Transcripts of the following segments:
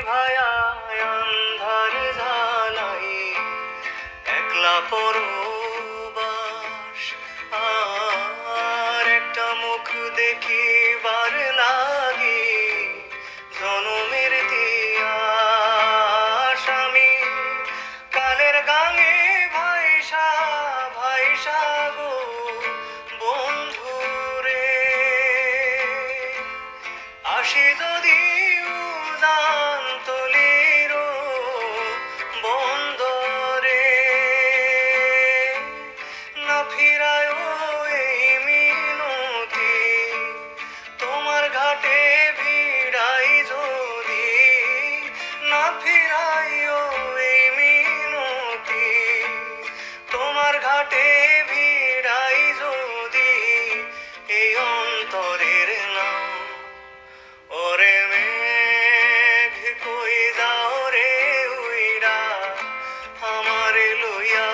ভায়া আন্ধার ঝালাই একলা পরবাস আর একটা মুখ দেখিবার লাগি জনমের তিয়াস আমি কালের গাঙে ভাইসা ভাইসা গো বন্ধুরে আসি যদি উজান তলির বন্দরে না ফিরায় এই মিনতি তোমার ঘাটে ভিড়াই যদি না ফিরাই এই মিনতি তোমার ঘাটে ভিড়াই যদি এই অন্তরের নাম ওরে মেঘ কই যাও রে উইরা আমারে লইয়া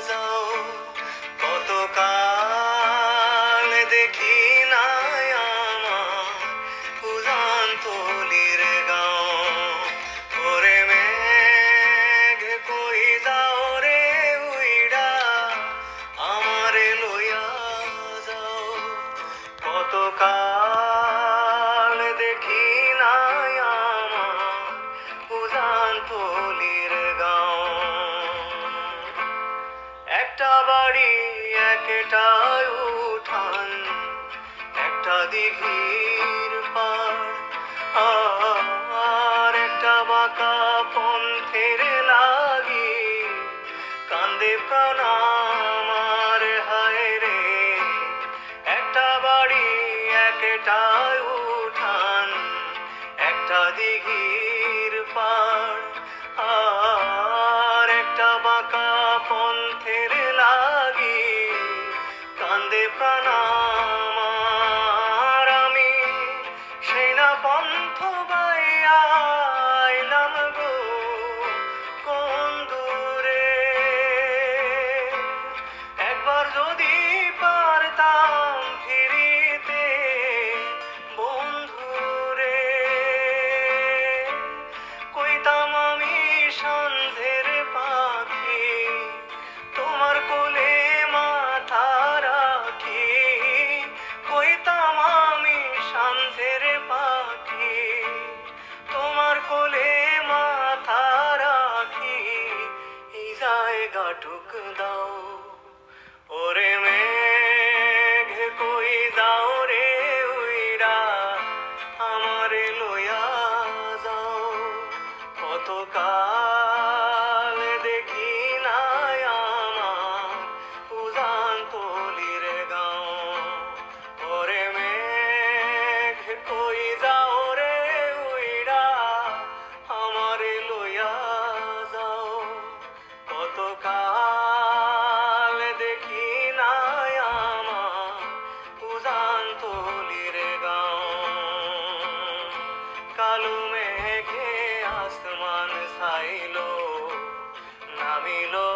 যাও কতকাল দেখি নাই আমার উজান তলির গাঁও ওরে মেঘ কই যাও রে উইরা আমারে লইয়া যাও কতকাল দেখি নাই আমার উজান তলির গাঁও একটা বাড়ি একটা উঠান একটা দিঘির পার আর একটা বাঁকা পন্থের লাগি কান্দে প্রাণ আমার হায় রে একটা বাড়ি একটা উঠান একটা দিঘির পার আর একটা বাঁকা পন্থের লাগি কান্দে প্রাণ আমার আমি সেই না পন্থ বাইয়া আইলাম গো কোন দূরে একবার যদি পারতাম ফিরিতে বন্ধুরে কইতাম আমি সন্ধের পাখি তোমার কোলে মাথা রাখি কইতাম আমি সন্ধের পাখি তোমার কোলে মাথা রাখি এই জায়গাটুক দাও ওরে মেঘ কই যাও রে উইরা আমারে লইয়া যাও কতকাল দেখি নাই আমার উজান তলির গাঁও ওরে মেঘ কই যাও রে উইরা আমারে লইয়া যাও কতকাল দেখি নাই আমার উজান তলির গাঁও কালো মেঘে আসমান ছাইলো নামিলো